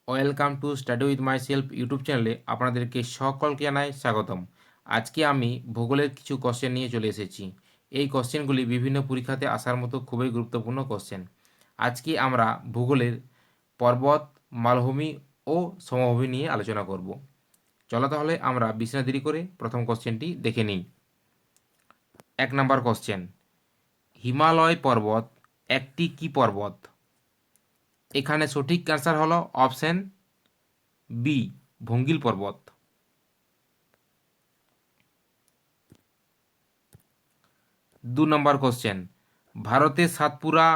Welcome to study with my self YouTube চ্যানেলে আপনাদেরকে সকলকে জানাই স্বাগতম। আজকে আমি ভূগোলের কিছু কোশ্চেন নিয়ে চলে এসেছি। এই কোশ্চেনগুলি বিভিন্ন পরীক্ষাতে আসার মতো খুবই গুরুত্বপূর্ণ কোশ্চেন। আজকে আমরা ভূগোলের পর্বত, মালভূমি ও সমভূমি নিয়ে আলোচনা করব। চলো তাহলে আমরা বিশেষ না দেরি করে প্রথম কোশ্চেনটি দেখে নিই। 1 নম্বর কোশ্চেন, হিমালয় পর্বত একটি কি পর্বত? এখানে সঠিক অ্যান্সার হলো অপশন বি, ভঙ্গিল পর্বত। 2 নম্বর কোশ্চেন, ভারতের সাতপুরা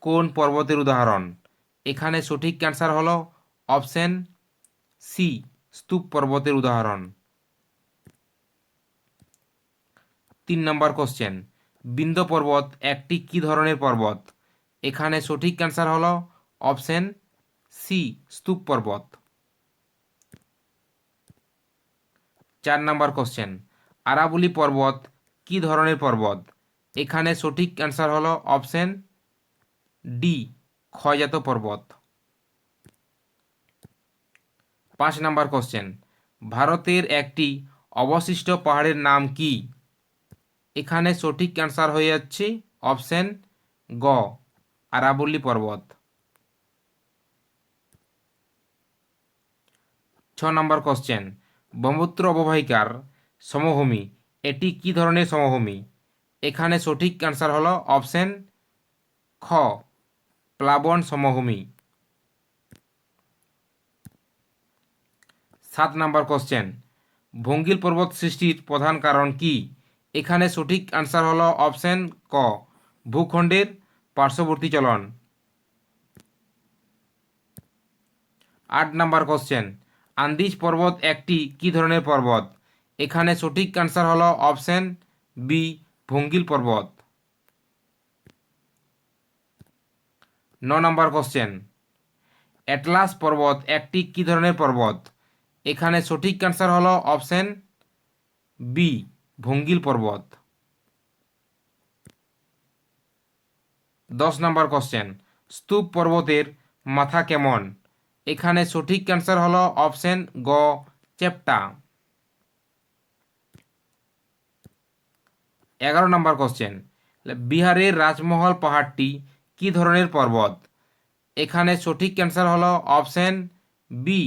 কোন পর্বতের উদাহরণ? এখানে সঠিক অ্যান্সার হলো অপশন সি, স্তূপ পর্বতের উদাহরণ। 3 নম্বর কোশ্চেন, বিন্ধ্য পর্বত একটি কি ধরনের পর্বত? এখানে সঠিক অ্যান্সার হলো অপশন সি, স্তূপ পর্বত। 4 নম্বর কোশ্চেন, আরাবলি পর্বত কি ধরনের পর্বত? এখানে সঠিক অ্যান্সার হলো অপশন ডি, ক্ষয়জাত পর্বত। 5 নম্বর কোশ্চেন, ভারতের একটি অবশিষ্ট পাহাড়ের নাম কি? এখানে সঠিক অ্যান্সার হয়ে যাচ্ছে অপশন গ, আরাবল্লী পর্বত। 6 নম্বর কোশ্চেন, ব্রহ্মপুত্র অববাহিকার সমভূমি এটি কি ধরনের সমভূমি? এখানে সঠিক অ্যান্সার হলো অপশন খ, প্লাবন সমভূমি। 7 নম্বর কোশ্চেন, ভঙ্গিল পর্বত সৃষ্টির প্রধান কারণ কি? এখানে সঠিক অ্যান্সার হলো অপশন ক, ভূখণ্ডের পার্শ্ববর্তী চলন। 8 নম্বর কোশ্চেন, আন্দিজ পর্বত একটি কি ধরনের পর্বত? এখানে সঠিক অ্যান্সার হলো অপশন বি, ভঙ্গিল পর্বত। 9 নম্বর কোশ্চেন, অ্যাটলাস পর্বত একটি কি ধরনের পর্বত? এখানে সঠিক অ্যান্সার হলো অপশন বি, ভঙ্গিল পর্বত। 10 নম্বর কোশ্চেন, স্তূপ পর্বতের মাথা কেমন? এখানে সঠিক অ্যান্সার হলো অপশন গ, চ্যাপ্টা। 11 নম্বর কোশ্চেন, বিহারের রাজমহল পাহাড়টি কি ধরনের পর্বত? এখানে সঠিক অ্যান্সার হলো অপশন বি,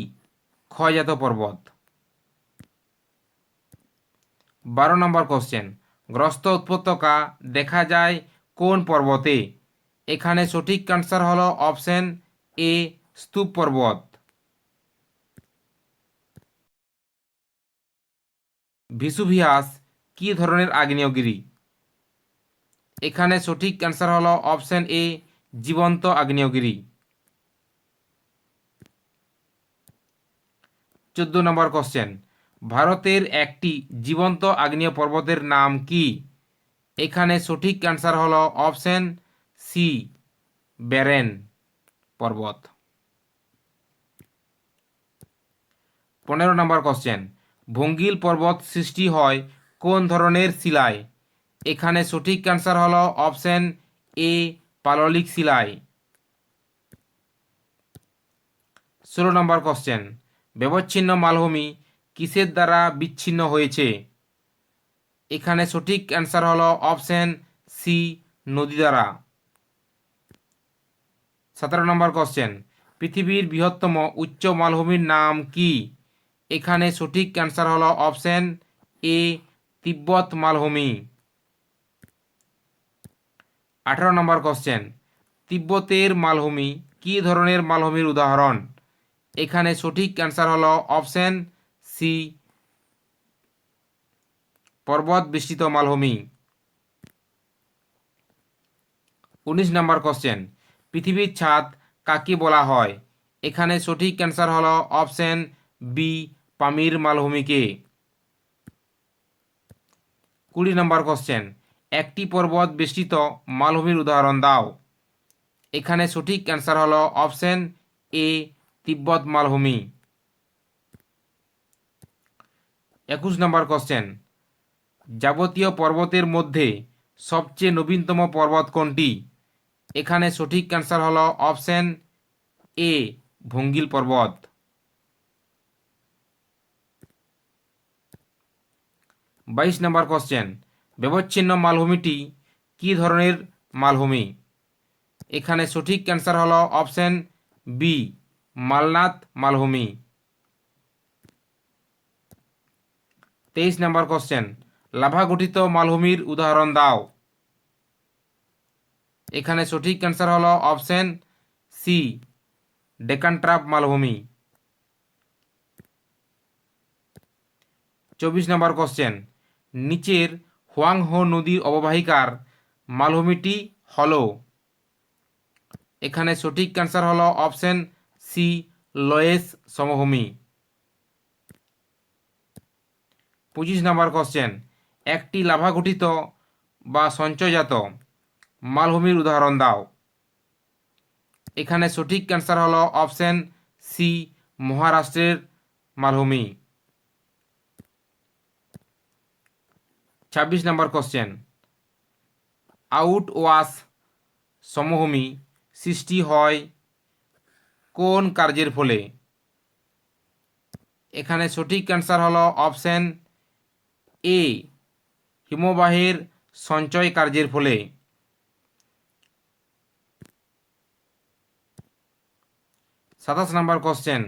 ক্ষয়জাত পর্বত। 12 নম্বর কোশ্চেন, গ্রস্ত উপত্যকা দেখা যায় কোন পর্বতে? এখানে সঠিক অ্যান্সার হলো অপশন এ, স্তূপ পর্বত। ভিসুভিয়াস কি ধরনের আগ্নেয়গিরি? এখানে সঠিক অ্যান্সার হলো অপশন এ, জীবন্ত আগ্নেয়গিরি। 14 নম্বর কোশ্চেন, ভারতের একটি জীবন্ত আগ্নেয় পর্বতের নাম কি? এখানে সঠিক অ্যান্সার হলো অপশন সি, ব্যারেন পর্বত। 15 নম্বর কোশ্চেন, ভঙ্গিল পর্বত সৃষ্টি হয় কোন ধরনের শিলায়? এখানে সঠিক অ্যান্সার হলো অপশন এ, পাললিক শিলায়। 16 নম্বর কোশ্চেন, ব্যবচ্ছিন্ন মালভূমি কিসের দ্বারা বিচ্ছিন্ন হয়েছে? এখানে সঠিক অ্যান্সার হলো অপশন সি, নদী দ্বারা। 17 নম্বর কোশ্চেন, পৃথিবীর বৃহত্তম উচ্চ মালভূমির নাম কি? এখানে সঠিক অ্যান্সার হলো অপশন এ, তিব্বত মালভূমি। 18 নম্বর কোশ্চেন, তিব্বতের মালভূমি কি ধরনের মালভূমির উদাহরণ? এখানে সঠিক অ্যান্সার হলো অপশন সি, পর্বত বেষ্টিত মালভূমি। 19 নম্বর কোশ্চেন, পৃথিবীর ছাদ কাকে বলা হয়? এখানে সঠিক অ্যান্সার হলো অপশন বি, পামির মালভূমিকে। 20 নম্বর কোশ্চেন, একটি পর্বত বেষ্টিত মালভূমির উদাহরণ দাও। এখানে সঠিক অ্যান্সার হলো অপশন এ, তিব্বত মালভূমি। 21 নম্বর কোশ্চেন, যাবতীয় পর্বতের মধ্যে সবচেয়ে নবীনতম পর্বত কোনটি? এখানে সঠিক অ্যান্সার হলো অপশন এ, ভঙ্গিল পর্বত। 22 নম্বর কোশ্চেন, ব্যবচ্ছিন্ন মালভূমিটি কি ধরনের মালভূমি? এখানে সঠিক অ্যান্সার হলো অপশন বি, মালনাথ মালভূমি। 23 নম্বর কোশ্চেন, লাভা গঠিত মালভূমির উদাহরণ দাও। এখানে সঠিক অ্যান্সার হলো অপশন সি, ডেকান ট্রাপ মালভূমি। 24 নম্বর কোশ্চেন, নিচের হোয়াংহো নদীর অববাহিকার মালভূমিটি হলো। এখানে সঠিক অ্যান্সার হলো অপশন সি, লোয়েস সমভূমি। 25 নম্বর কোশ্চেন, একটি লাভা গঠিত বা সঞ্চয়জাত মালভূমির উদাহরণ দাও। এখানে সঠিক অ্যান্সার হলো অপশন সি, মহারাষ্ট্রের মালভূমি। 26 নম্বর কোশ্চেন, আউট ওয়াশ সমভূমি সৃষ্টি হয় কোন কার্যের ফলে? এখানে সঠিক অ্যান্সার হলো অপশন এ, হিমবাহের সঞ্চয় কার্যের ফলে। 27 নম্বর কোশ্চেন,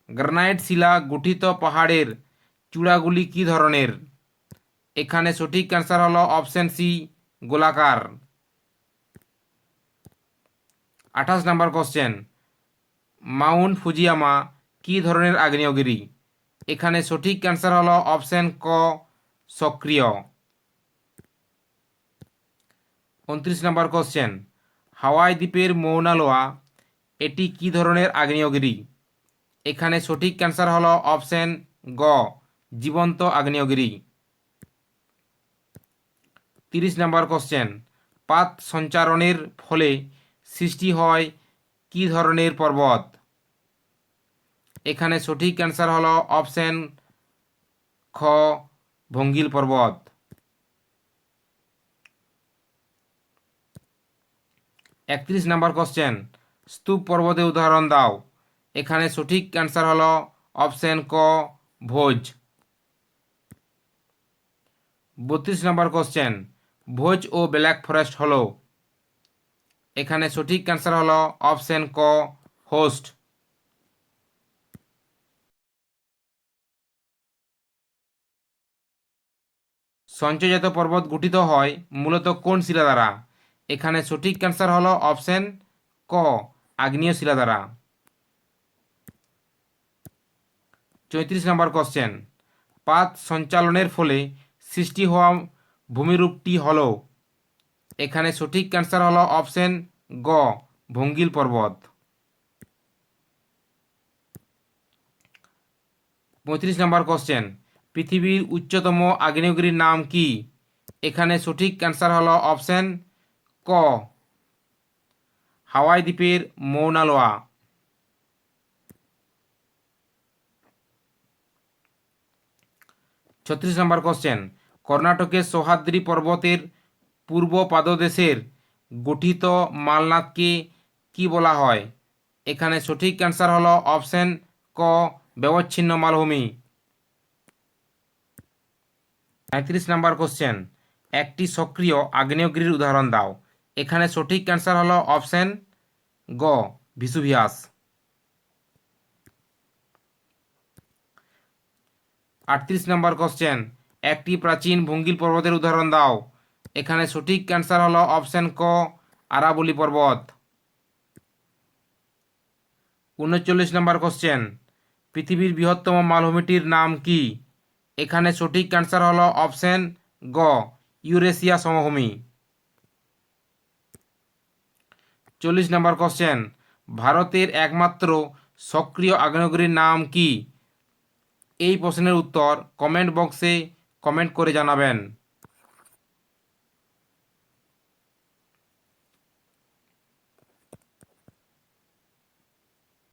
গ্রানাইট শিলা গঠিত পাহাড়ের চূড়াগুলি কি ধরনের? এখানে সঠিক অ্যান্সার হলো অপশন সি, গোলাকার। 28 নম্বর কোশ্চেন, মাউন্ট ফুজিয়ামা কি ধরনের আগ্নেয়গিরি? এখানে সঠিক অ্যান্সার হলো অপশন ক, সক্রিয়। 29 নম্বর কোশ্চেন, হাওয়াই দ্বীপের মৌনা লোয়া এটি কি ধরনের আগ্নেয়গিরি? এখানে সঠিক অ্যান্সার হলো অপশন গ, জীবন্ত আগ্নেয়গিরি। 30 নম্বর কোশ্চেন, পাত সঞ্চারণের ফলে সৃষ্টি হয় কি ধরনের পর্বত? এখানে সঠিক অ্যান্সার হলো অপশন খ, ভঙ্গিল পর্বত। 31 নম্বর কোশ্চেন, স্তূপ পর্বতের উদাহরণ দাও। এখানে সঠিক অ্যান্সার হলো অপশন ক, ভোজ। 32 নম্বর কোশ্চেন, ভোজ ও ব্ল্যাক ফরেস্ট হলো। এখানে সঠিক অ্যান্সার হলো অপশন ক, হোস্ট। সঞ্চয়জাত পর্বত গঠিত হয় মূলত কোন শিলা দ্বারা? এখানে সঠিক অ্যান্সার হলো অপশন ক, আগ্নেয় শিলা দ্বারা। 34 নম্বর কোশ্চেন, পাত সঞ্চালনের ফলে সৃষ্টি হওয়া ভূমিরূপটি হলো। এখানে সঠিক অ্যান্সার হলো অপশন গ, ভঙ্গিল পর্বত। 35 নম্বর কোশ্চেন, পৃথিবীর উচ্চতম আগ্নেয়গিরির নাম কি? এখানে সঠিক অ্যান্সার হলো অপশন ক, হাওয়াই দ্বীপের মৌনা লোয়া। 36 নম্বর কোশ্চেন, কর্ণাটকের সহ্যাদ্রি পর্বতের পূর্ব পাদদেশের গঠিত মালনাথকে কি বলা হয়? এখানে সঠিক অ্যান্সার হলো অপশন ক, ব্যবচ্ছিন্ন মালভূমি। 35 নম্বর কোশ্চেন, একটি সক্রিয় আগ্নেয়গিরির উদাহরণ দাও। এখানে সঠিক অ্যান্সার হলো অপশন গ, ভিসুভিয়াস। 38 নম্বর কোশ্চেন, একটি প্রাচীন ভঙ্গিল পর্বতের উদাহরণ দাও। এখানে সঠিক অ্যান্সার হলো অপশন ক, আরাবলি পর্বত। 39 নম্বর কোশ্চেন, পৃথিবীর বৃহত্তম মালভূমিটির নাম কি? এখানে সঠিক অ্যান্সার হলো অপশন গ, ইউরেশিয়া সমভূমি। 40 নম্বর কোশ্চেন, ভারতের একমাত্র সক্রিয় আগ্নেয়গিরির নাম কি? এই প্রশ্নের উত্তর কমেন্ট বক্সে কমেন্ট করে জানাবেন।